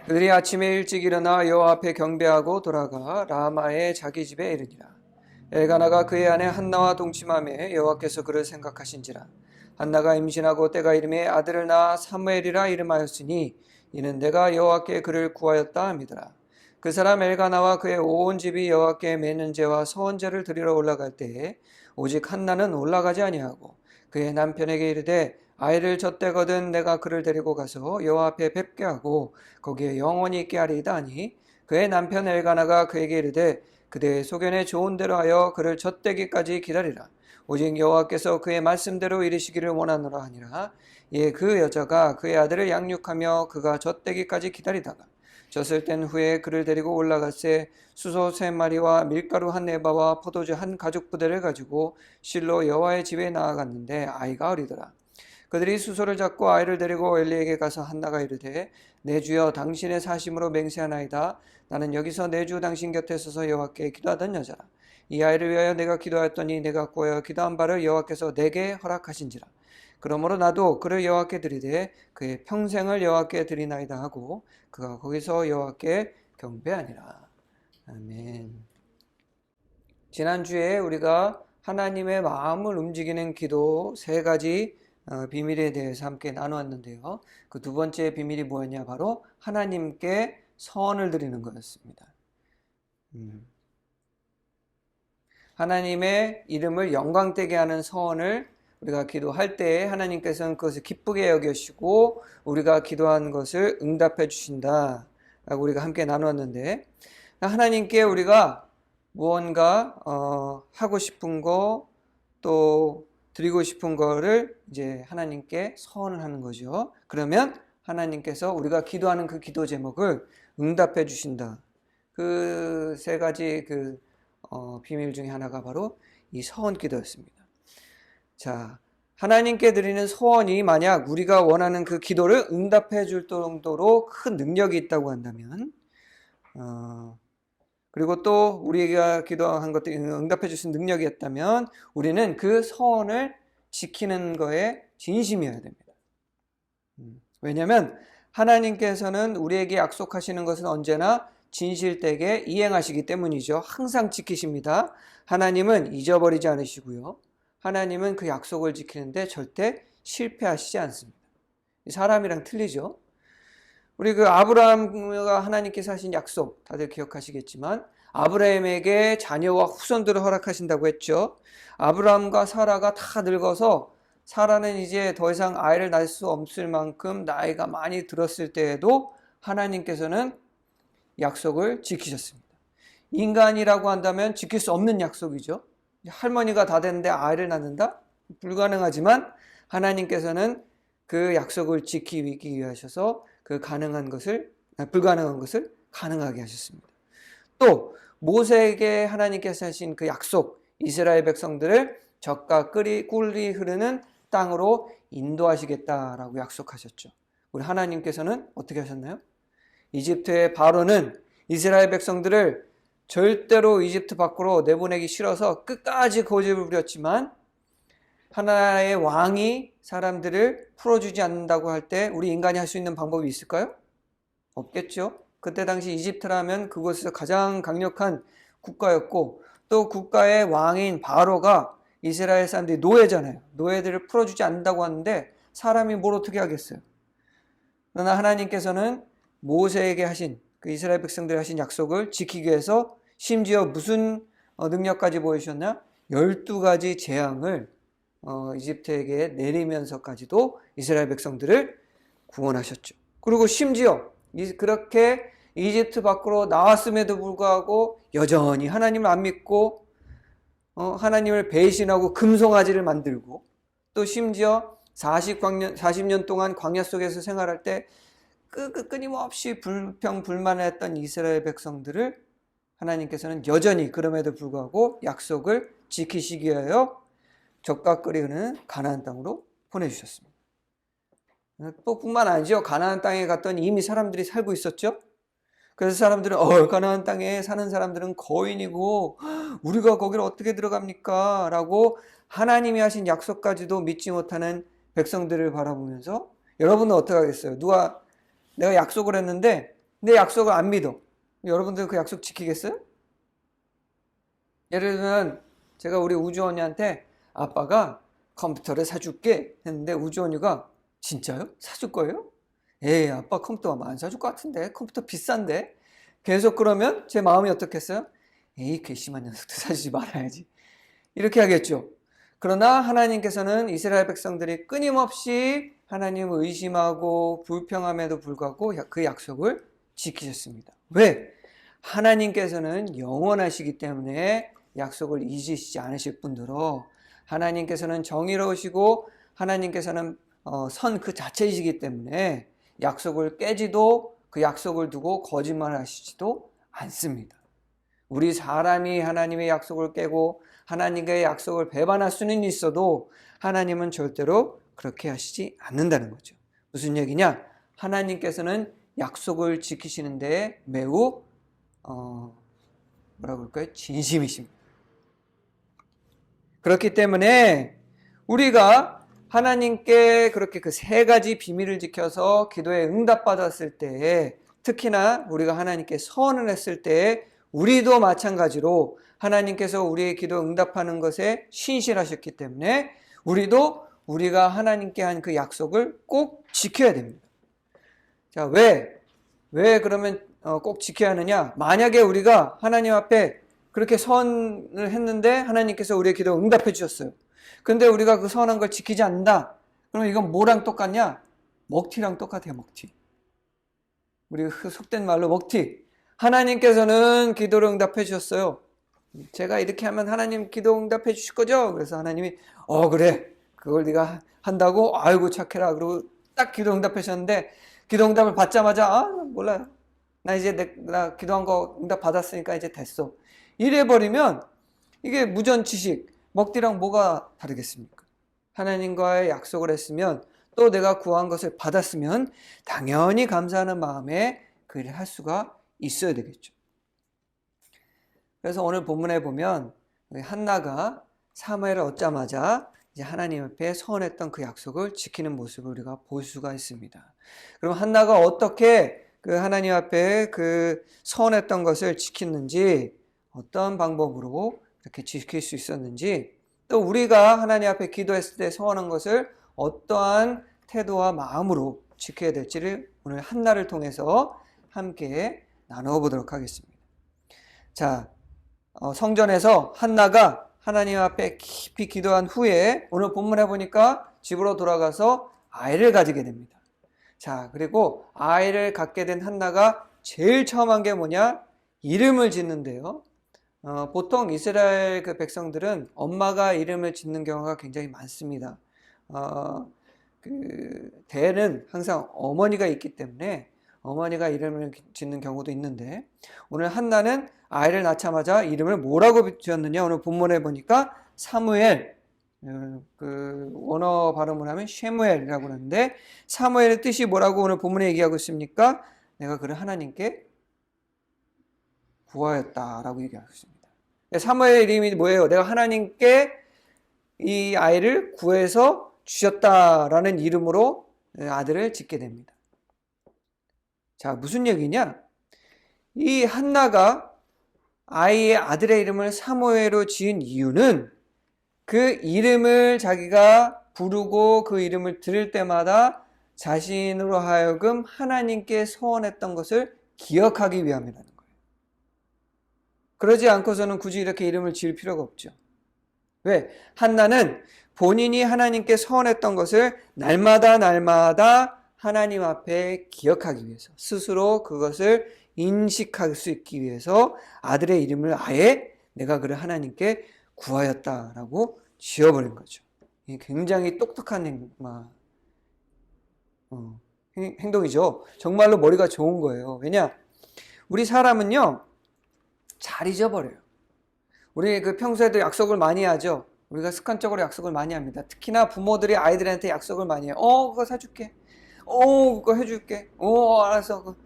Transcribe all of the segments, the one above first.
그들이 아침에 일찍 일어나 여호와 앞에 경배하고 돌아가 라마의 자기 집에 이르니라. 엘가나가 그의 아내 한나와 동침하며 여호와께서 그를 생각하신지라. 한나가 임신하고 때가 이름에 아들을 낳아 사무엘이라 이름하였으니 이는 내가 여호와께 그를 구하였다 함이더라. 그 사람 엘가나와 그의 온 집이 여호와께 매는제와 서원제를 드리러 올라갈 때에 오직 한나는 올라가지 아니하고 그의 남편에게 이르되 아이를 젖대거든 내가 그를 데리고 가서 여호와 앞에 뵙게 하고 거기에 영원히 있게 하리이다 하니 그의 남편 엘가나가 그에게 이르되 그대의 소견에 좋은 대로 하여 그를 젖대기까지 기다리라. 오직 여호와께서 그의 말씀대로 이르시기를 원하노라 하니라. 이에 그 여자가 그의 아들을 양육하며 그가 젖대기까지 기다리다가 젖을 뗀 후에 그를 데리고 올라갔세 수소 3마리와 밀가루 1에바와 포도주 1가죽부대를 가지고 실로 여호와의 집에 나아갔는데 아이가 어리더라. 그들이 수소를 잡고 아이를 데리고 엘리에게 가서 한나가 이르되 내 주여 당신의 사심으로 맹세하나이다. 나는 여기서 내 주 당신 곁에 서서 여호와께 기도하던 여자라. 이 아이를 위하여 내가 기도하였더니 내가 구하여 기도한 바를 여호와께서 내게 허락하신지라. 그러므로 나도 그를 여호와께 드리되 그의 평생을 여호와께 드리나이다 하고 그가 거기서 여호와께 경배하니라. 아멘. 지난주에 우리가 하나님의 마음을 움직이는 기도 3가지 비밀에 대해서 함께 나누었는데요. 그 두 번째 비밀이 뭐였냐? 바로 하나님께 서원을 드리는 거였습니다. 하나님의 이름을 영광되게 하는 서원을 우리가 기도할 때 하나님께서는 그것을 기쁘게 여기시고 우리가 기도한 것을 응답해 주신다 라고 우리가 함께 나누었는데, 하나님께 우리가 무언가 하고 싶은 거 또 드리고 싶은 거를 이제 하나님께 서원을 하는 거죠. 그러면 하나님께서 우리가 기도하는 그 기도 제목을 응답해 주신다. 그 3가지 비밀 중에 하나가 바로 이 서원 기도였습니다. 자, 하나님께 드리는 서원이 만약 우리가 원하는 그 기도를 응답해 줄 정도로 큰 능력이 있다고 한다면, 그리고 또 우리가 기도한 것들이 응답해 주신 능력이 있다면 우리는 그 서원을 지키는 거에 진심이어야 됩니다. 왜냐하면 하나님께서는 우리에게 약속하시는 것은 언제나 진실되게 이행하시기 때문이죠. 항상 지키십니다. 하나님은 잊어버리지 않으시고요. 하나님은 그 약속을 지키는데 절대 실패하시지 않습니다. 사람이랑 틀리죠. 우리 아브라함과 하나님께서 하신 약속 다들 기억하시겠지만 아브라함에게 자녀와 후손들을 허락하신다고 했죠. 아브라함과 사라가 다 늙어서 사라는 이제 더 이상 아이를 낳을 수 없을 만큼 나이가 많이 들었을 때에도 하나님께서는 약속을 지키셨습니다. 인간이라고 한다면 지킬 수 없는 약속이죠. 할머니가 다 됐는데 아이를 낳는다? 불가능하지만 하나님께서는 그 약속을 지키기 위하셔서 그 불가능한 것을 가능하게 하셨습니다. 또 모세에게 하나님께서 하신 그 약속, 이스라엘 백성들을 젖과 꿀이 흐르는 땅으로 인도하시겠다라고 약속하셨죠. 우리 하나님께서는 어떻게 하셨나요? 이집트의 바로는 이스라엘 백성들을 절대로 이집트 밖으로 내보내기 싫어서 끝까지 고집을 부렸지만 하나의 왕이 사람들을 풀어주지 않는다고 할 때 우리 인간이 할 수 있는 방법이 있을까요? 없겠죠. 그때 당시 이집트라면 그곳에서 가장 강력한 국가였고 또 국가의 왕인 바로가 이스라엘 사람들이 노예잖아요. 노예들을 풀어주지 않는다고 하는데 사람이 뭘 어떻게 하겠어요. 그러나 하나님께서는 모세에게 하신 그 이스라엘 백성들이 하신 약속을 지키기 위해서 심지어 무슨 능력까지 보여주셨나? 12가지 재앙을 이집트에게 내리면서까지도 이스라엘 백성들을 구원하셨죠. 그리고 심지어 그렇게 이집트 밖으로 나왔음에도 불구하고 여전히 하나님을 안 믿고 하나님을 배신하고 금송아지를 만들고 또 심지어 40년 동안 광야 속에서 생활할 때 끊임없이 불평불만을 했던 이스라엘 백성들을 하나님께서는 여전히 그럼에도 불구하고 약속을 지키시기 위하여 젖과 꿀이 흐르는 가나안 땅으로 보내주셨습니다. 또 뿐만 아니죠. 가나안 땅에 갔더니 이미 사람들이 살고 있었죠. 그래서 사람들은 가나안 땅에 사는 사람들은 거인이고 우리가 거기를 어떻게 들어갑니까? 라고 하나님이 하신 약속까지도 믿지 못하는 백성들을 바라보면서 여러분은 어떻게 하겠어요? 누가 내가 약속을 했는데 내 약속을 안 믿어. 여러분들 그 약속 지키겠어요? 예를 들면 제가 우리 우주언니한테 아빠가 컴퓨터를 사줄게 했는데 우주언니가 진짜요? 사줄 거예요? 에이, 아빠 컴퓨터 안 사줄 것 같은데 컴퓨터 비싼데. 계속 그러면 제 마음이 어떻겠어요? 에이, 괘씸한 녀석들 사주지 말아야지, 이렇게 하겠죠. 그러나 하나님께서는 이스라엘 백성들이 끊임없이 하나님을 의심하고 불평함에도 불구하고 그 약속을 지키셨습니다. 왜? 하나님께서는 영원하시기 때문에 약속을 잊으시지 않으실 뿐더러 하나님께서는 정의로우시고 하나님께서는 선 그 자체이시기 때문에 약속을 깨지도 그 약속을 두고 거짓말을 하시지도 않습니다. 우리 사람이 하나님의 약속을 깨고 하나님의 약속을 배반할 수는 있어도 하나님은 절대로 그렇게 하시지 않는다는 거죠. 무슨 얘기냐? 하나님께서는 약속을 지키시는 데 매우 뭐라고 할까요? 진심이십니다. 그렇기 때문에 우리가 하나님께 그렇게 그 세 가지 비밀을 지켜서 기도에 응답받았을 때, 특히나 우리가 하나님께 서원을 했을 때 우리도 마찬가지로 하나님께서 우리의 기도 응답하는 것에 신실하셨기 때문에 우리도 우리가 하나님께 한 그 약속을 꼭 지켜야 됩니다. 자, 왜 그러면 꼭 지켜야 하느냐? 만약에 우리가 하나님 앞에 그렇게 선을 했는데 하나님께서 우리의 기도 응답해 주셨어요. 근데 우리가 그 선한 걸 지키지 않는다. 그럼 이건 뭐랑 똑같냐? 먹튀랑 똑같아요, 먹튀. 우리 속된 말로 먹튀. 하나님께서는 기도를 응답해 주셨어요. 제가 이렇게 하면 하나님 기도 응답해 주실 거죠? 그래서 하나님이 그래, 그걸 네가 한다고? 아이고 착해라. 그리고 딱 기도 응답해 주셨는데 기도 응답을 받자마자 몰라요, 나 이제 나 기도한 거 응답 받았으니까 이제 됐어, 이래버리면 이게 무전치식, 먹튀랑 뭐가 다르겠습니까? 하나님과의 약속을 했으면 또 내가 구한 것을 받았으면 당연히 감사하는 마음에 그 일을 할 수가 있어야 되겠죠. 그래서 오늘 본문에 보면 한나가 사무엘을 얻자마자 이제 하나님 앞에 서원했던 그 약속을 지키는 모습을 우리가 볼 수가 있습니다. 그럼 한나가 어떻게 그 하나님 앞에 그 서원했던 것을 지켰는지, 어떤 방법으로 이렇게 지킬 수 있었는지, 또 우리가 하나님 앞에 기도했을 때 서원한 것을 어떠한 태도와 마음으로 지켜야 될지를 오늘 한나를 통해서 함께 나누어 보도록 하겠습니다. 자, 성전에서 한나가 하나님 앞에 깊이 기도한 후에 오늘 본문에 보니까 집으로 돌아가서 아이를 가지게 됩니다. 자, 그리고 아이를 갖게 된 한나가 제일 처음 한 게 뭐냐? 이름을 짓는데요. 보통 이스라엘 그 백성들은 엄마가 이름을 짓는 경우가 굉장히 많습니다. 대는 항상 어머니가 있기 때문에 어머니가 이름을 짓는 경우도 있는데, 오늘 한나는 아이를 낳자마자 이름을 뭐라고 지었느냐? 오늘 본문에 보니까 사무엘, 그 원어 발음을 하면 쉐무엘이라고 하는데, 사무엘의 뜻이 뭐라고 오늘 본문에 얘기하고 있습니까? 내가 그를 하나님께 구하였다라고 얘기하고 있습니다. 사무엘 이름이 뭐예요? 내가 하나님께 이 아이를 구해서 주셨다라는 이름으로 아들을 짓게 됩니다. 자, 무슨 얘기냐? 이 한나가 아이의 아들의 이름을 사무엘로 지은 이유는 그 이름을 자기가 부르고 그 이름을 들을 때마다 자신으로 하여금 하나님께 서원했던 것을 기억하기 위함이라는 거예요. 그러지 않고서는 굳이 이렇게 이름을 지을 필요가 없죠. 왜? 한나는 본인이 하나님께 서원했던 것을 날마다 하나님 앞에 기억하기 위해서, 스스로 그것을 인식할 수 있기 위해서 아들의 이름을 아예 내가 그를 하나님께 구하였다라고 지어버린 거죠. 굉장히 똑똑한 행동이죠. 정말로 머리가 좋은 거예요. 왜냐? 우리 사람은요, 잘 잊어버려요. 우리 그 평소에도 약속을 많이 하죠. 우리가 습관적으로 약속을 많이 합니다. 특히나 부모들이 아이들한테 약속을 많이 해요. 그거 사줄게. 그거 해줄게. 알았어.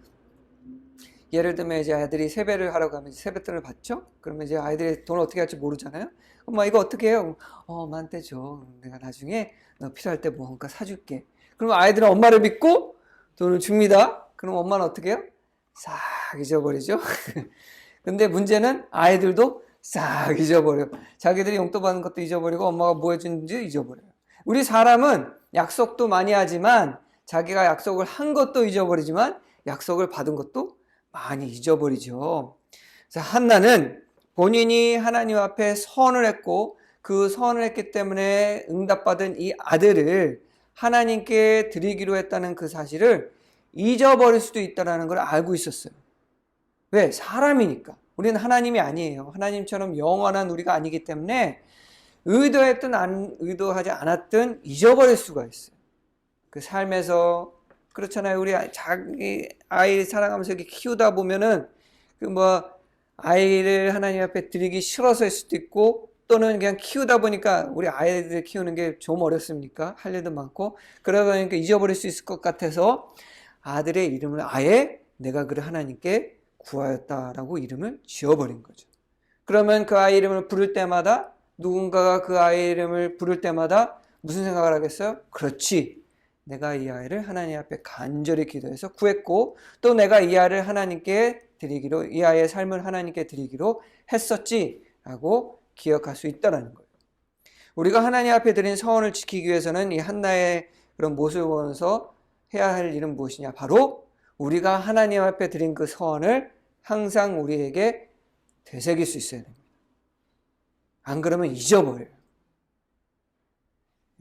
예를 들면 이제 아이들이 세배를 하러 가면 세뱃돈을 받죠? 그러면 이제 아이들이 돈을 어떻게 할지 모르잖아요? 엄마 이거 어떻게 해요? 엄마한테 줘. 내가 나중에 너 필요할 때 뭔가 사줄게. 그러면 아이들은 엄마를 믿고 돈을 줍니다. 그럼 엄마는 어떻게 해요? 싹 잊어버리죠. 근데 문제는 아이들도 싹 잊어버려요. 자기들이 용돈 받는 것도 잊어버리고 엄마가 뭐 해주는지 잊어버려요. 우리 사람은 약속도 많이 하지만 자기가 약속을 한 것도 잊어버리지만 약속을 받은 것도 많이 잊어버리죠. 그래서 한나는 본인이 하나님 앞에 선을 했고 그 선을 했기 때문에 응답받은 이 아들을 하나님께 드리기로 했다는 그 사실을 잊어버릴 수도 있다는 걸 알고 있었어요. 왜? 사람이니까. 우리는 하나님이 아니에요. 하나님처럼 영원한 우리가 아니기 때문에 의도했든 의도하지 않았든 잊어버릴 수가 있어요. 그 삶에서 그렇잖아요. 우리 자기 아이 사랑하면서 이렇게 키우다 보면은 그 아이를 하나님 앞에 드리기 싫어서일 수도 있고 또는 그냥 키우다 보니까 우리 아이들 키우는 게 좀 어렵습니까? 할 일도 많고 그러다 보니까 잊어버릴 수 있을 것 같아서 아들의 이름을 아예 내가 그를 하나님께 구하였다라고 이름을 지어버린 거죠. 그러면 그 아이 이름을 부를 때마다 누군가가 그 아이 이름을 부를 때마다 무슨 생각을 하겠어요? 그렇지. 내가 이 아이를 하나님 앞에 간절히 기도해서 구했고 또 내가 이 아이를 하나님께 드리기로 이 아이의 삶을 하나님께 드리기로 했었지라고 기억할 수 있다는 거예요. 우리가 하나님 앞에 드린 서원을 지키기 위해서는 이 한나의 그런 모습을 보면서 해야 할 일은 무엇이냐? 바로 우리가 하나님 앞에 드린 그 서원을 항상 우리에게 되새길 수 있어야 됩니다. 안 그러면 잊어버려요.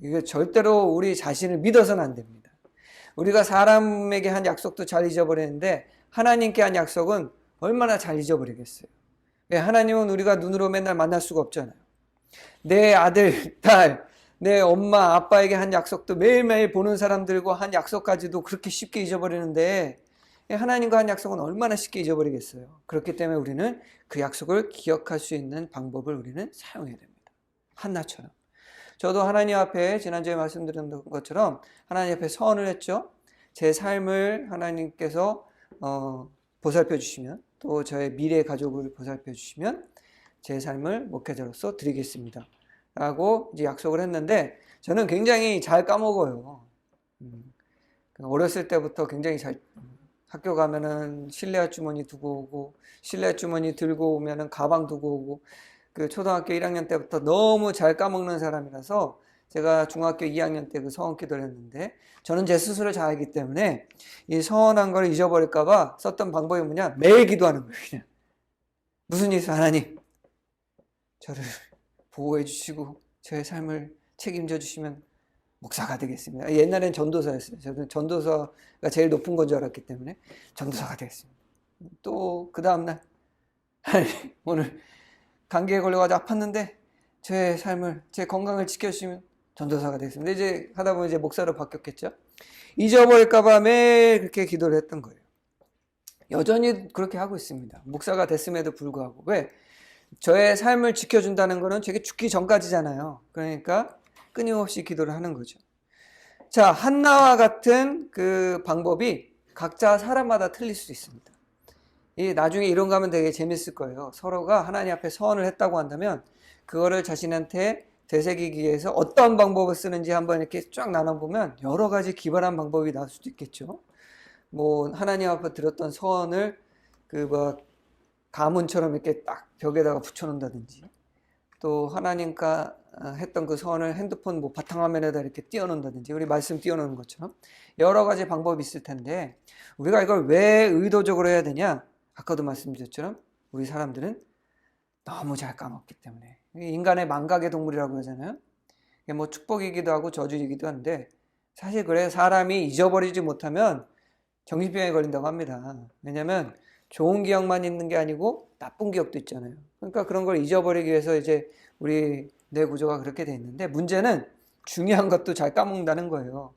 이게 절대로 우리 자신을 믿어서는 안 됩니다. 우리가 사람에게 한 약속도 잘 잊어버리는데 하나님께 한 약속은 얼마나 잘 잊어버리겠어요. 하나님은 우리가 눈으로 맨날 만날 수가 없잖아요. 내 아들, 딸, 내 엄마, 아빠에게 한 약속도 매일매일 보는 사람들과 한 약속까지도 그렇게 쉽게 잊어버리는데 하나님과 한 약속은 얼마나 쉽게 잊어버리겠어요. 그렇기 때문에 우리는 그 약속을 기억할 수 있는 방법을 우리는 사용해야 됩니다. 한나처럼. 저도 하나님 앞에 지난주에 말씀드린 것처럼 하나님 앞에 서원을 했죠. 제 삶을 하나님께서 보살펴 주시면 또 저의 미래 가족을 보살펴 주시면 제 삶을 목회자로서 드리겠습니다. 라고 이제 약속을 했는데 저는 굉장히 잘 까먹어요. 어렸을 때부터 굉장히 잘 학교 가면은 실내화 주머니 두고 오고 실내화 주머니 들고 오면은 가방 두고 오고 그 초등학교 1학년 때부터 너무 잘 까먹는 사람이라서 제가 중학교 2학년 때 그 서원 기도를 했는데 저는 제 스스로 잘 알기 때문에 이 서원한 걸 잊어버릴까봐 썼던 방법이 뭐냐? 매일 기도하는 거예요. 그냥 무슨 일 있어 하나님 저를 보호해 주시고 저의 삶을 책임져 주시면 목사가 되겠습니다. 옛날엔 전도사였어요. 저는 전도사가 제일 높은 건 줄 알았기 때문에 전도사가 되겠습니다. 또 그 다음날 오늘 감기에 걸려가지고 아팠는데 제 삶을 제 건강을 지켜주시면 전도사가 되겠습니다. 이제 하다 보면 이제 목사로 바뀌었겠죠. 잊어버릴까봐 매일 그렇게 기도를 했던 거예요. 여전히 그렇게 하고 있습니다. 목사가 됐음에도 불구하고. 왜? 저의 삶을 지켜준다는 거는 제게 죽기 전까지잖아요. 그러니까 끊임없이 기도를 하는 거죠. 자, 한나와 같은 그 방법이 각자 사람마다 틀릴 수 있습니다. 나중에 이런 거 하면 되게 재밌을 거예요. 서로가 하나님 앞에 서원을 했다고 한다면 그거를 자신한테 되새기기 위해서 어떤 방법을 쓰는지 한번 이렇게 쫙 나눠보면 여러 가지 기발한 방법이 나올 수도 있겠죠. 하나님 앞에 들었던 서원을 가문처럼 이렇게 딱 벽에다가 붙여놓는다든지 또 하나님과 했던 그 서원을 핸드폰 바탕화면에다 이렇게 띄워놓는다든지 우리 말씀 띄워놓는 것처럼 여러 가지 방법이 있을 텐데 우리가 이걸 왜 의도적으로 해야 되냐? 아까도 말씀드렸처럼 우리 사람들은 너무 잘 까먹기 때문에 인간의 망각의 동물이라고 하잖아요. 이게 축복이기도 하고 저주이기도 한데 사실 그래 사람이 잊어버리지 못하면 정신병에 걸린다고 합니다. 왜냐하면 좋은 기억만 있는 게 아니고 나쁜 기억도 있잖아요. 그러니까 그런 걸 잊어버리기 위해서 이제 우리 뇌 구조가 그렇게 돼 있는데 문제는 중요한 것도 잘 까먹는다는 거예요.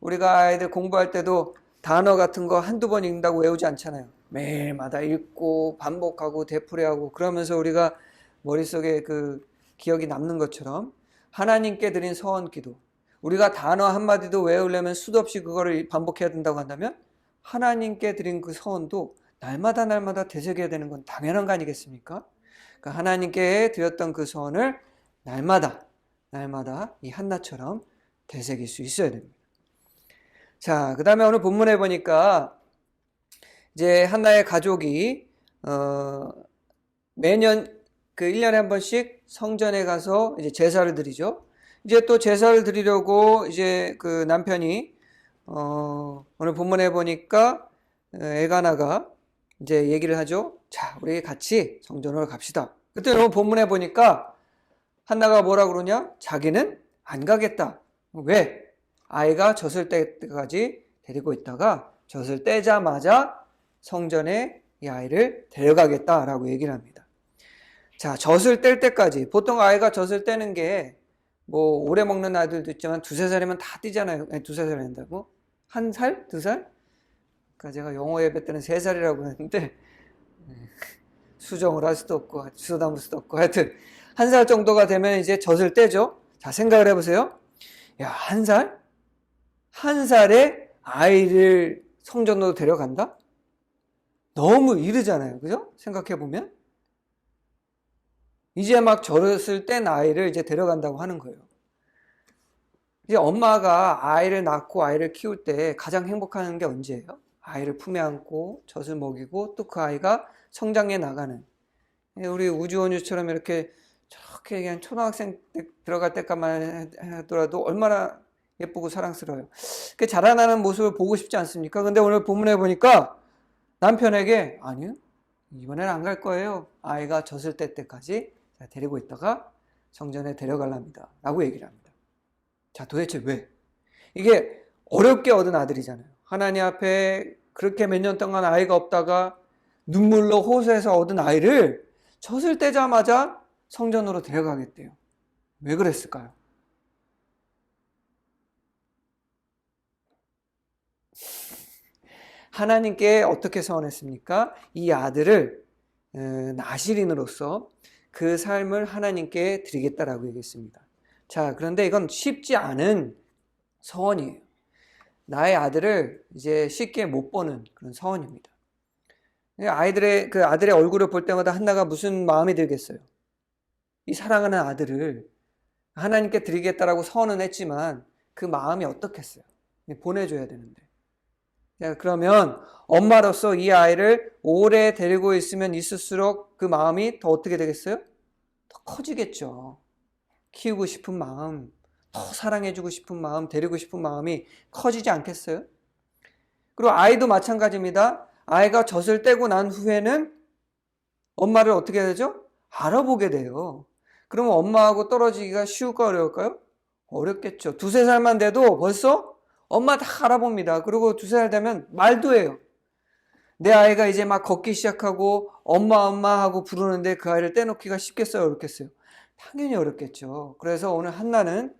우리가 아이들 공부할 때도 단어 같은 거 한두 번 읽는다고 외우지 않잖아요. 매일마다 읽고 반복하고 되풀이하고 그러면서 우리가 머릿속에 그 기억이 남는 것처럼 하나님께 드린 서원 기도 우리가 단어 한마디도 외우려면 수도 없이 그거를 반복해야 된다고 한다면 하나님께 드린 그 서원도 날마다 되새겨야 되는 건 당연한 거 아니겠습니까? 그러니까 하나님께 드렸던 그 서원을 날마다 이 한나처럼 되새길 수 있어야 됩니다. 자, 그 다음에 오늘 본문에 보니까 이제 한나의 가족이 매년 그 1년에 한 번씩 성전에 가서 이제 제사를 드리죠. 이제 또 제사를 드리려고 이제 그 남편이 오늘 본문에 보니까 엘가나가 이제 얘기를 하죠. 자, 우리 같이 성전으로 갑시다. 그때 오늘 본문에 보니까 한나가 뭐라 그러냐? 자기는 안 가겠다. 왜? 아이가 젖을 때까지 데리고 있다가 젖을 떼자마자 성전에 이 아이를 데려가겠다라고 얘기를 합니다. 자, 젖을 뗄 때까지 보통 아이가 젖을 떼는 게 뭐 오래 먹는 아이들도 있지만 두세 살이면 다 떼잖아요. 아니, 두세 살 된다고? 한 살? 두 살? 그러니까 제가 영어 예배 때는 세 살이라고 했는데 수정을 할 수도 없고 주워 담을 수도 없고 하여튼 한 살 정도가 되면 이제 젖을 떼죠. 자, 생각을 해보세요. 야, 한 살? 한 살에 아이를 성전으로 데려간다? 너무 이르잖아요. 그죠? 생각해보면. 이제 막 젖을 뗀 아이를 이제 데려간다고 하는 거예요. 이제 엄마가 아이를 낳고 아이를 키울 때 가장 행복한 게 언제예요? 아이를 품에 안고 젖을 먹이고 또 그 아이가 성장해 나가는. 우리 우주원유처럼 이렇게 저렇게 그냥 초등학생 때 들어갈 때까지만 하더라도 얼마나 예쁘고 사랑스러워요. 그 자라나는 모습을 보고 싶지 않습니까? 근데 오늘 본문에 보니까 남편에게 아니요, 이번엔 안 갈 거예요. 아이가 젖을 뗄 때까지 데리고 있다가 성전에 데려갈랍니다. 라고 얘기를 합니다. 자, 도대체 왜? 이게 어렵게 얻은 아들이잖아요. 하나님 앞에 그렇게 몇 년 동안 아이가 없다가 눈물로 호소해서 얻은 아이를 젖을 떼자마자 성전으로 데려가겠대요. 왜 그랬을까요? 하나님께 어떻게 서원했습니까? 이 아들을 나실인으로서 그 삶을 하나님께 드리겠다라고 얘기했습니다. 자, 그런데 이건 쉽지 않은 서원이에요. 나의 아들을 이제 쉽게 못 보는 그런 서원입니다. 그 아들의 얼굴을 볼 때마다 한나가 무슨 마음이 들겠어요? 이 사랑하는 아들을 하나님께 드리겠다라고 서원은 했지만 그 마음이 어떻겠어요? 보내줘야 되는데. 자, 그러면 엄마로서 이 아이를 오래 데리고 있으면 있을수록 그 마음이 더 어떻게 되겠어요? 더 커지겠죠. 키우고 싶은 마음, 더 사랑해주고 싶은 마음, 데리고 싶은 마음이 커지지 않겠어요? 그리고 아이도 마찬가지입니다. 아이가 젖을 떼고 난 후에는 엄마를 어떻게 해야 되죠? 알아보게 돼요. 그러면 엄마하고 떨어지기가 쉬울까 어려울까요? 어렵겠죠. 두세 살만 돼도 벌써 엄마 다 알아봅니다. 그리고 두세 살 되면 말도 해요. 내 아이가 이제 막 걷기 시작하고 엄마 엄마 하고 부르는데 그 아이를 떼놓기가 쉽겠어요? 어렵겠어요? 당연히 어렵겠죠. 그래서 오늘 한나는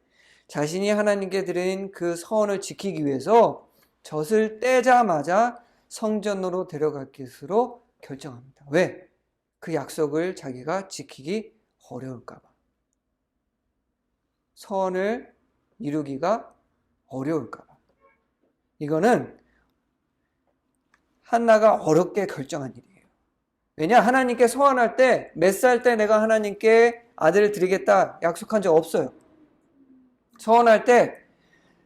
자신이 하나님께 드린 그 서원을 지키기 위해서 젖을 떼자마자 성전으로 데려갈 것으로 결정합니다. 왜? 그 약속을 자기가 지키기 어려울까 봐. 서원을 이루기가 어려울까 봐. 이거는 한나가 어렵게 결정한 일이에요. 왜냐? 하나님께 서원할 때 몇 살 때 내가 하나님께 아들을 드리겠다 약속한 적 없어요. 서원할 때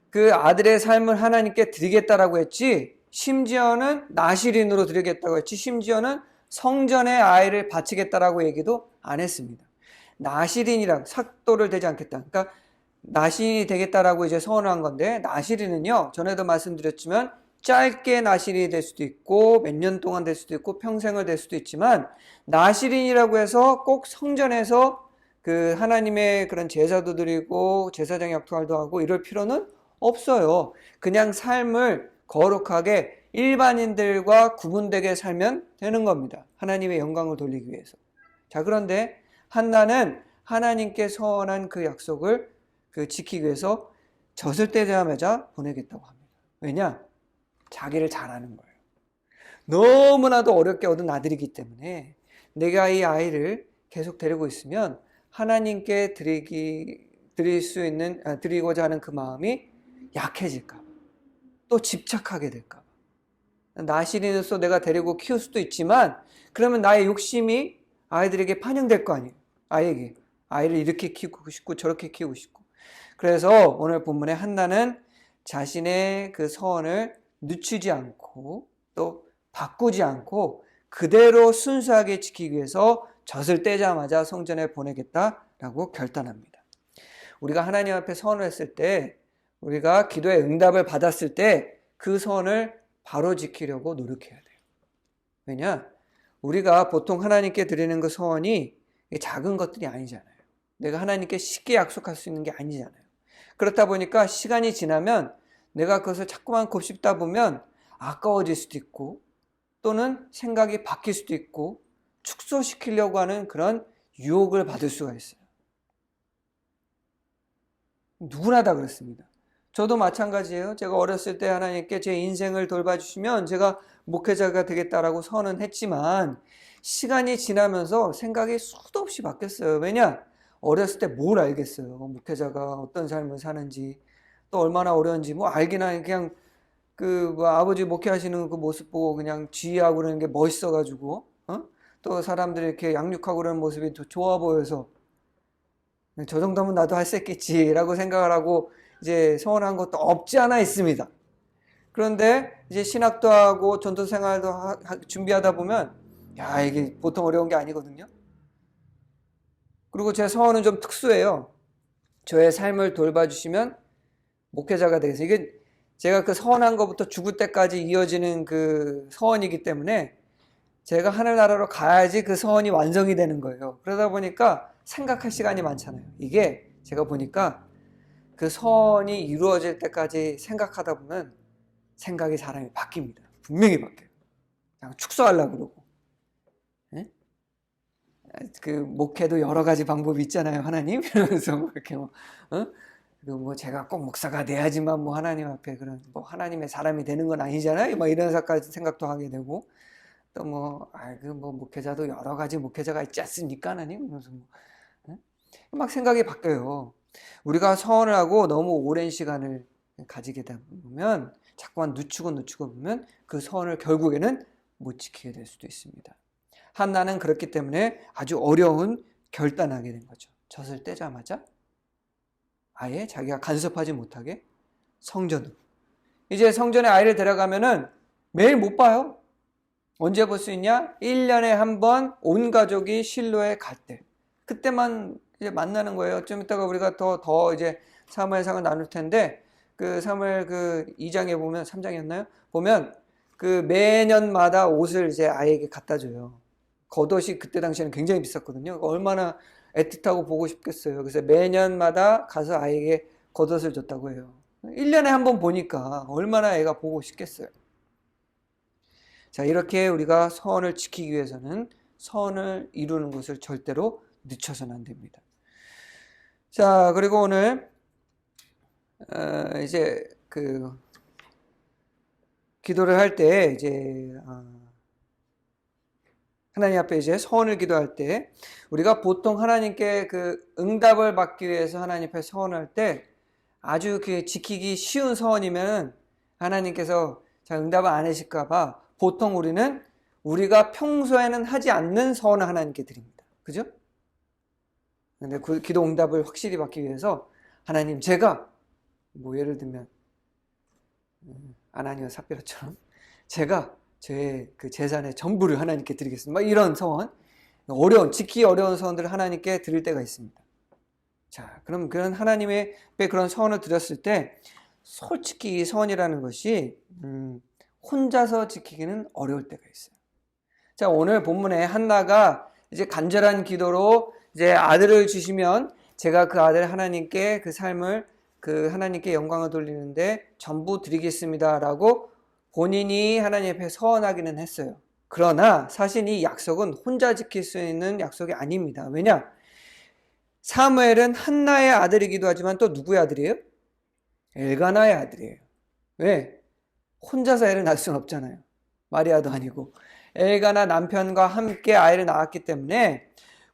그 아들의 삶을 하나님께 드리겠다라고 했지, 심지어는 나실인으로 드리겠다고 했지, 심지어는 성전에 아이를 바치겠다라고 얘기도 안 했습니다. 나실인이랑 삭도를 되지 않겠다. 그러니까 나실이 되겠다라고 이제 서원을 한 건데, 나실인은요, 전에도 말씀드렸지만 짧게 나실이 될 수도 있고 몇 년 동안 될 수도 있고 평생을 될 수도 있지만, 나실인이라고 해서 꼭 성전에서 그 하나님의 그런 제사도 드리고 제사장 역할도 하고 이럴 필요는 없어요. 그냥 삶을 거룩하게 일반인들과 구분되게 살면 되는 겁니다. 하나님의 영광을 돌리기 위해서. 자, 그런데 한나는 하나님께 서원한 그 약속을 지키기 위해서 젖을 떼자마자 보내겠다고 합니다. 왜냐? 자기를 잘 아는 거예요. 너무나도 어렵게 얻은 아들이기 때문에 내가 이 아이를 계속 데리고 있으면 하나님께 드리고자 하는 그 마음이 약해질까 봐. 또 집착하게 될까 봐. 나실인으로서 내가 데리고 키울 수도 있지만 그러면 나의 욕심이 아이들에게 반영될 거 아니에요. 아이를 이렇게 키우고 싶고 저렇게 키우고 싶고. 그래서 오늘 본문에 한나는 자신의 그 서원을 늦추지 않고 또 바꾸지 않고 그대로 순수하게 지키기 위해서 젖을 떼자마자 성전에 보내겠다라고 결단합니다. 우리가 하나님 앞에 서원을 했을 때, 우리가 기도의 응답을 받았을 때 그 서원을 바로 지키려고 노력해야 돼요. 왜냐? 우리가 보통 하나님께 드리는 그 서원이 작은 것들이 아니잖아요. 내가 하나님께 쉽게 약속할 수 있는 게 아니잖아요. 그렇다 보니까 시간이 지나면 내가 그것을 자꾸만 곱씹다 보면 아까워질 수도 있고, 또는 생각이 바뀔 수도 있고, 축소시키려고 하는 그런 유혹을 받을 수가 있어요. 누구나 다 그렇습니다. 저도 마찬가지예요. 제가 어렸을 때 하나님께 제 인생을 돌봐주시면 제가 목회자가 되겠다라고 선언했지만 시간이 지나면서 생각이 수도 없이 바뀌었어요. 왜냐? 어렸을 때 뭘 알겠어요. 목회자가 어떤 삶을 사는지, 또 얼마나 어려운지 뭐 알기나, 그냥 아버지 목회하시는 그 모습 보고 그냥 지휘하고 그러는 게 멋있어가지고, 또 사람들이 이렇게 양육하고 그러는 모습이 더 좋아 보여서 저 정도면 나도 할 수 있겠지라고 생각을 하고 이제 서원한 것도 없지 않아 있습니다. 그런데 이제 신학도 하고 전도 생활도 준비하다 보면, 야, 이게 보통 어려운 게 아니거든요. 그리고 제 서원은 좀 특수해요. 저의 삶을 돌봐주시면 목회자가 되겠어요. 이게 제가 그 서원한 것부터 죽을 때까지 이어지는 그 서원이기 때문에 제가 하늘나라로 가야지 그 서원이 완성이 되는 거예요. 그러다 보니까 생각할 시간이 많잖아요. 이게 제가 보니까 그 서원이 이루어질 때까지 생각하다 보면 생각이 사람이 바뀝니다. 분명히 바뀌어요. 그냥 축소하려고 그러고. 예? 그 목회도 여러 가지 방법이 있잖아요, 하나님. 이러면서 뭐 이렇게 그리고 뭐 제가 꼭 목사가 돼야지만 뭐 하나님 앞에 그런 뭐 하나님의 사람이 되는 건 아니잖아요. 뭐 이런 생각도 하게 되고, 또 뭐 목회자도 여러 가지 목회자가 있지 않습니까, 하나님? 이러면서 막 생각이 바뀌어요. 우리가 서원을 하고 너무 오랜 시간을 가지게 되면 자꾸만 늦추고 보면 그 서원을 결국에는 못 지키게 될 수도 있습니다. 한나는 그렇기 때문에 아주 어려운 결단하게 된 거죠. 젖을 떼자마자 아예 자기가 간섭하지 못하게 성전으로. 이제 성전에 아이를 데려가면은 매일 못 봐요. 언제 볼 수 있냐? 1년에 한 번 온 가족이 실로에 갈 때. 그때만 이제 만나는 거예요. 좀 이따가 우리가 더 이제 사무엘상을 나눌 텐데, 그 사무엘 그 2장에 보면, 3장이었나요? 보면 그 매년마다 옷을 이제 아이에게 갖다 줘요. 겉옷이 그때 당시에는 굉장히 비쌌거든요. 얼마나 애틋하고 보고 싶겠어요. 그래서 매년마다 가서 아이에게 겉옷을 줬다고 해요. 1년에 한 번 보니까 얼마나 애가 보고 싶겠어요. 자, 이렇게 우리가 서원을 지키기 위해서는 서원을 이루는 것을 절대로 늦춰서는 안 됩니다. 자, 그리고 오늘 이제 그 기도를 할 때 이제 하나님 앞에 이제 서원을 기도할 때, 우리가 보통 하나님께 그 응답을 받기 위해서 하나님 앞에 서원할 때 아주 그 지키기 쉬운 서원이면 하나님께서 자 응답을 안 하실까 봐 보통 우리는 우리가 평소에는 하지 않는 서원을 하나님께 드립니다. 그죠? 근데 그 기도 응답을 확실히 받기 위해서 하나님, 제가 뭐 예를 들면 아나니와 삽비라처럼 제가 제 그 재산의 전부를 하나님께 드리겠습니다. 막 이런 서원, 지키기 어려운 서원들을 하나님께 드릴 때가 있습니다. 자, 그럼 그런 하나님의 그런 서원을 드렸을 때 솔직히 이 서원이라는 것이 혼자서 지키기는 어려울 때가 있어요. 자, 오늘 본문에 한나가 이제 간절한 기도로 이제 아들을 주시면 제가 그 아들 하나님께 그 삶을 그 하나님께 영광을 돌리는데 전부 드리겠습니다라고 본인이 하나님 앞에 서원하기는 했어요. 그러나 사실 이 약속은 혼자 지킬 수 있는 약속이 아닙니다. 왜냐? 사무엘은 한나의 아들이기도 하지만 또 누구의 아들이에요? 엘가나의 아들이에요. 왜? 혼자서 애를 낳을 수는 없잖아요. 마리아도 아니고. 엘가나 남편과 함께 아이를 낳았기 때문에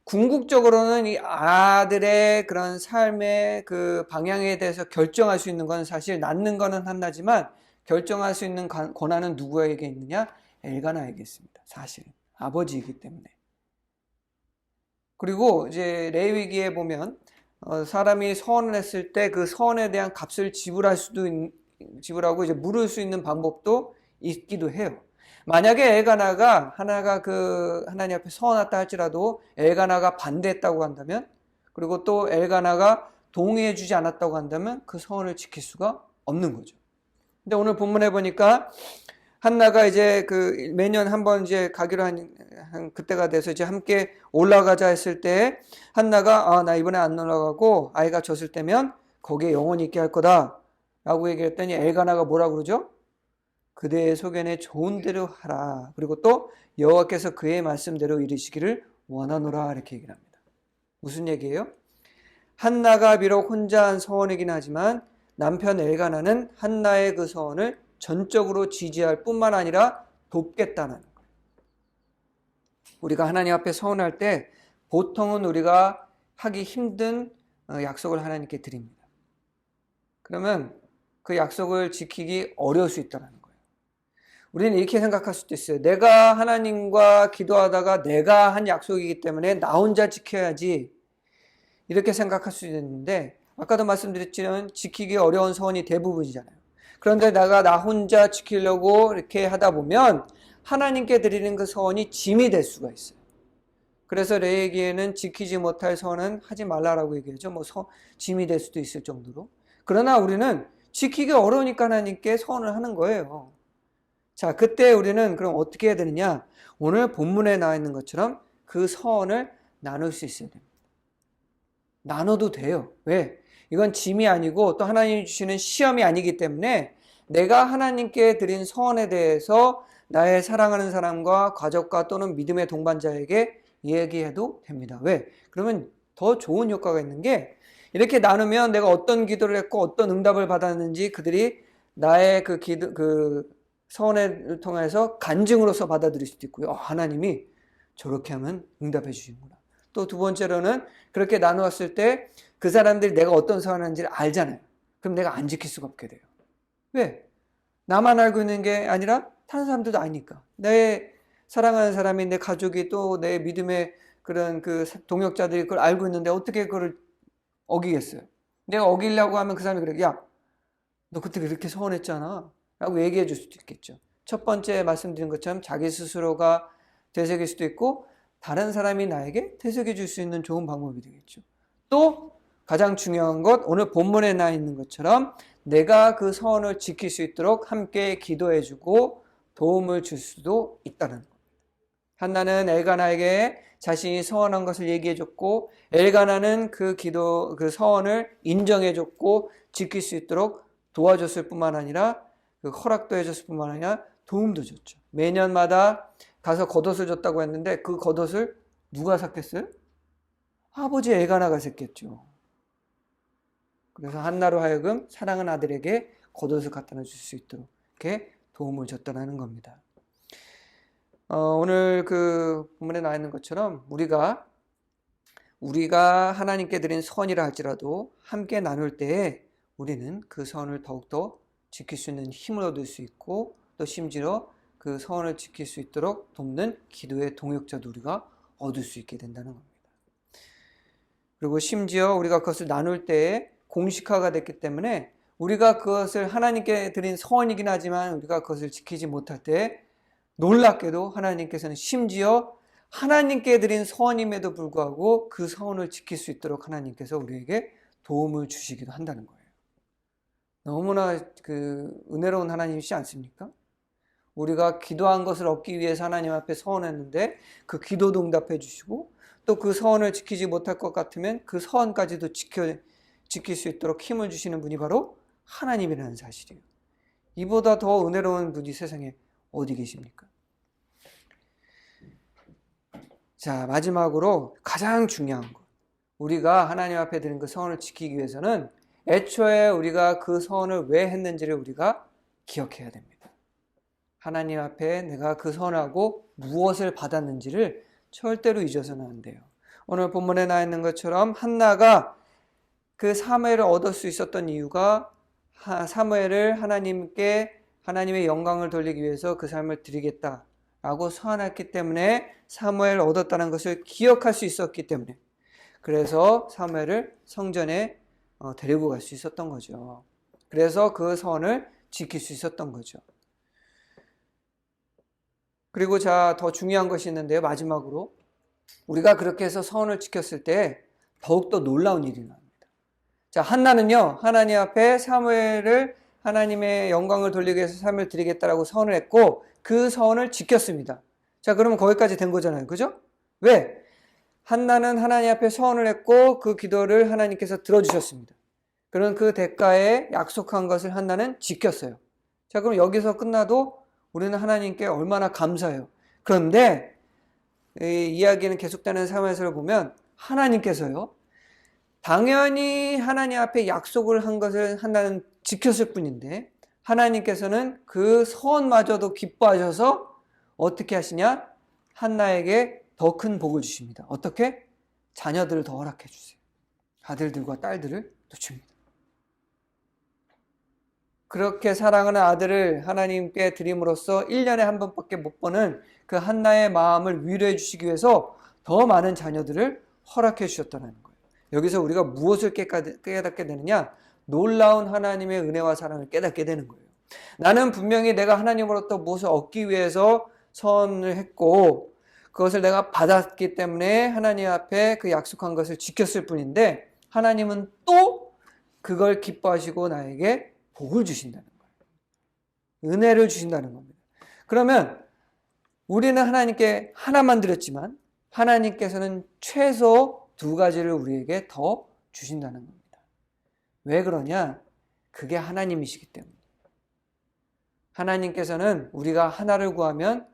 궁극적으로는 이 아들의 그런 삶의 그 방향에 대해서 결정할 수 있는 건 사실 낳는 거는 한나지만 결정할 수 있는 권한은 누구에게 있느냐? 엘가나에게 있습니다. 사실은 아버지이기 때문에. 그리고 이제 레위기에 보면 사람이 서원을 했을 때 그 서원에 대한 값을 지불하고 이제 물을 수 있는 방법도 있기도 해요. 만약에 엘가나가 하나님 앞에 서원했다 할지라도 엘가나가 반대했다고 한다면, 그리고 또 엘가나가 동의해 주지 않았다고 한다면 그 서원을 지킬 수가 없는 거죠. 근데 오늘 본문에 보니까 한나가 이제 매년 한번 이제 가기로 한 그때가 돼서 이제 함께 올라가자 했을 때 한나가 나 이번에 안 올라가고 아이가 졌을 때면 거기에 영원히 있게 할 거다 라고 얘기했더니 엘가나가 뭐라 그러죠? 그대의 소견에 좋은 대로 하라. 그리고 또 여호와께서 그의 말씀대로 이루시기를 원하노라 이렇게 얘기를 합니다. 무슨 얘기예요? 한나가 비록 혼자 한 서원이긴 하지만 남편 엘가나는 한나의 그 서원을 전적으로 지지할 뿐만 아니라 돕겠다는 거예요. 우리가 하나님 앞에 서원할 때 보통은 우리가 하기 힘든 약속을 하나님께 드립니다. 그러면 그 약속을 지키기 어려울 수 있다는 거예요. 우리는 이렇게 생각할 수도 있어요. 내가 하나님과 기도하다가 내가 한 약속이기 때문에 나 혼자 지켜야지 이렇게 생각할 수 있는데, 아까도 말씀드렸지만 지키기 어려운 서원이 대부분이잖아요. 그런데 내가 나 혼자 지키려고 이렇게 하다 보면 하나님께 드리는 그 서원이 짐이 될 수가 있어요. 그래서 레위기에는 지키지 못할 서원은 하지 말라라고 얘기하죠. 짐이 될 수도 있을 정도로. 그러나 우리는 지키기 어려우니까 하나님께 서원을 하는 거예요. 자, 그때 우리는 그럼 어떻게 해야 되느냐? 오늘 본문에 나와 있는 것처럼 그 서원을 나눌 수 있어야 됩니다. 나눠도 돼요. 왜? 이건 짐이 아니고 또 하나님이 주시는 시험이 아니기 때문에 내가 하나님께 드린 서원에 대해서 나의 사랑하는 사람과 가족과 또는 믿음의 동반자에게 얘기해도 됩니다. 왜? 그러면 더 좋은 효과가 있는 게, 이렇게 나누면 내가 어떤 기도를 했고 어떤 응답을 받았는지 그들이 나의 그 서원을 통해서 간증으로서 받아들일 수도 있고요. 하나님이 저렇게 하면 응답해 주시는구나. 또 두 번째로는 그렇게 나누었을 때 그 사람들이 내가 어떤 서원을 하는지를 알잖아요. 그럼 내가 안 지킬 수가 없게 돼요. 왜? 나만 알고 있는 게 아니라 다른 사람들도 아니까. 내 사랑하는 사람이, 내 가족이, 또 내 믿음의 그런 동역자들이 그걸 알고 있는데 어떻게 그걸 어기겠어요? 내가 어기려고 하면 그 사람이 그래, 야, 너 그때 그렇게 서운했잖아 라고 얘기해 줄 수도 있겠죠. 첫 번째 말씀드린 것처럼 자기 스스로가 되새길 수도 있고 다른 사람이 나에게 되새겨 줄 수 있는 좋은 방법이 되겠죠. 또 가장 중요한 것, 오늘 본문에 나와 있는 것처럼 내가 그 서원을 지킬 수 있도록 함께 기도해 주고 도움을 줄 수도 있다는 겁니다. 한나는 엘가나에게 자신이 서원한 것을 얘기해 줬고, 엘가나는 그 서원을 인정해 줬고 지킬 수 있도록 도와줬을 뿐만 아니라 허락도 해줬을 뿐만 아니라 도움도 줬죠. 매년마다 가서 겉옷을 줬다고 했는데 그 겉옷을 누가 샀겠어요? 아버지 엘가나가 샀겠죠. 그래서 한나로 하여금 사랑하는 아들에게 겉옷을 갖다 줄 수 있도록 이렇게 도움을 줬다는 겁니다. 오늘 그 본문에 나와 있는 것처럼 우리가 하나님께 드린 서원이라 할지라도 함께 나눌 때에 우리는 그 서원을 더욱더 지킬 수 있는 힘을 얻을 수 있고, 또 심지어 그 서원을 지킬 수 있도록 돕는 기도의 동역자도 우리가 얻을 수 있게 된다는 겁니다. 그리고 심지어 우리가 그것을 나눌 때에 공식화가 됐기 때문에 우리가 그것을 하나님께 드린 서원이긴 하지만 우리가 그것을 지키지 못할 때 놀랍게도 하나님께서는 심지어 하나님께 드린 서원임에도 불구하고 그 서원을 지킬 수 있도록 하나님께서 우리에게 도움을 주시기도 한다는 거예요. 너무나 은혜로운 하나님이시지 않습니까? 우리가 기도한 것을 얻기 위해서 하나님 앞에 서원했는데 그 기도도 응답해 주시고, 또 그 서원을 지키지 못할 것 같으면 그 서원까지도 지킬 수 있도록 힘을 주시는 분이 바로 하나님이라는 사실이에요. 이보다 더 은혜로운 분이 세상에 어디 계십니까? 자, 마지막으로 가장 중요한 것, 우리가 하나님 앞에 드린 그 서원을 지키기 위해서는 애초에 우리가 그 서원을 왜 했는지를 우리가 기억해야 됩니다. 하나님 앞에 내가 그 서원하고 무엇을 받았는지를 절대로 잊어서는 안 돼요. 오늘 본문에 나와 있는 것처럼 한나가 그 사무엘을 얻을 수 있었던 이유가 사무엘을 하나님의 영광을 돌리기 위해서 그 삶을 드리겠다라고 서원했기 때문에 사무엘을 얻었다는 것을 기억할 수 있었기 때문에, 그래서 사무엘을 성전에 데리고 갈 수 있었던 거죠. 그래서 그 서원을 지킬 수 있었던 거죠. 그리고 자, 더 중요한 것이 있는데요. 마지막으로 우리가 그렇게 해서 선을 지켰을 때 더욱더 놀라운 일이 납니다. 자, 한나는요, 하나님 앞에 사무엘을 하나님의 영광을 돌리기 위해서 삶을 드리겠다라고 선을 했고 그 선을 지켰습니다. 자, 그러면 거기까지 된 거잖아요. 그죠? 왜? 한나는 하나님 앞에 선을 했고 그 기도를 하나님께서 들어주셨습니다. 그런 그 대가에 약속한 것을 한나는 지켰어요. 자, 그럼 여기서 끝나도 우리는 하나님께 얼마나 감사해요. 그런데 이 이야기는 계속되는 삶에서 보면 하나님께서요, 당연히 하나님 앞에 약속을 한 것을 한나는 지켰을 뿐인데 하나님께서는 그 선마저도 기뻐하셔서 어떻게 하시냐? 한나에게 더 큰 복을 주십니다. 어떻게? 자녀들을 더 허락해 주세요. 아들들과 딸들을 또 줍니다. 그렇게 사랑하는 아들을 하나님께 드림으로써 1년에 한 번밖에 못 보는 그 한나의 마음을 위로해 주시기 위해서 더 많은 자녀들을 허락해 주셨다는 거예요. 여기서 우리가 무엇을 깨닫게 되느냐? 놀라운 하나님의 은혜와 사랑을 깨닫게 되는 거예요. 나는 분명히 내가 하나님으로부터 무엇을 얻기 위해서 선을 했고 그것을 내가 받았기 때문에 하나님 앞에 그 약속한 것을 지켰을 뿐인데 하나님은 또 그걸 기뻐하시고 나에게 복을 주신다는 거예요. 은혜를 주신다는 겁니다. 그러면 우리는 하나님께 하나만 드렸지만 하나님께서는 최소 2가지를 우리에게 더 주신다는 겁니다. 왜 그러냐? 그게 하나님이시기 때문에. 하나님께서는 우리가 하나를 구하면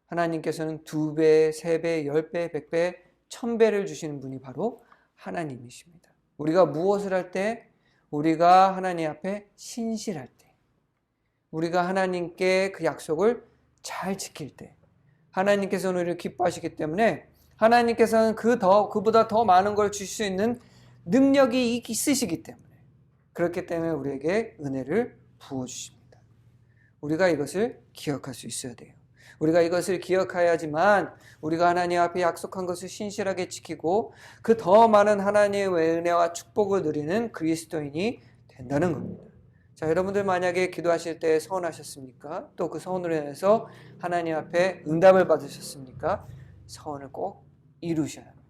하나님께서는 2배, 3배, 10배, 100배, 1000배를 주시는 분이 바로 하나님이십니다. 우리가 무엇을 할 때, 우리가 하나님 앞에 신실할 때, 우리가 하나님께 그 약속을 잘 지킬 때, 하나님께서는 우리를 기뻐하시기 때문에 하나님께서는 그보다 더 많은 걸 주실 수 있는 능력이 있으시기 때문에 그렇기 때문에 우리에게 은혜를 부어주십니다. 우리가 이것을 기억할 수 있어야 돼요. 우리가 이것을 기억해야지만 우리가 하나님 앞에 약속한 것을 신실하게 지키고 그 더 많은 하나님의 은혜와 축복을 누리는 그리스도인이 된다는 겁니다. 자, 여러분들 만약에 기도하실 때 서원하셨습니까? 또 그 서원으로 인해서 하나님 앞에 응답을 받으셨습니까? 서원을 꼭 이루셔야 합니다.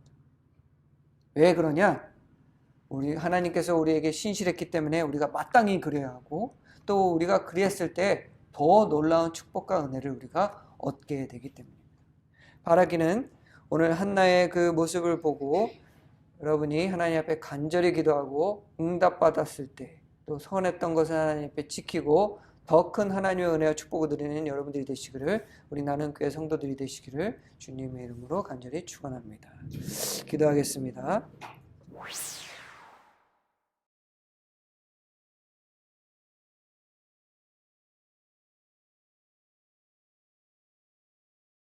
왜 그러냐? 우리 하나님께서 우리에게 신실했기 때문에 우리가 마땅히 그래야 하고 또 우리가 그리했을 때 더 놀라운 축복과 은혜를 우리가 얻게 되기 때문입니다. 바라기는 오늘 한나의 그 모습을 보고 여러분이 하나님 앞에 간절히 기도하고 응답받았을 때 또 선했던 것을 하나님 앞에 지키고 더 큰 하나님의 은혜와 축복을 누리는 여러분들이 되시기를, 우리 나는 교회 성도들이 되시기를 주님의 이름으로 간절히 축원합니다. 기도하겠습니다.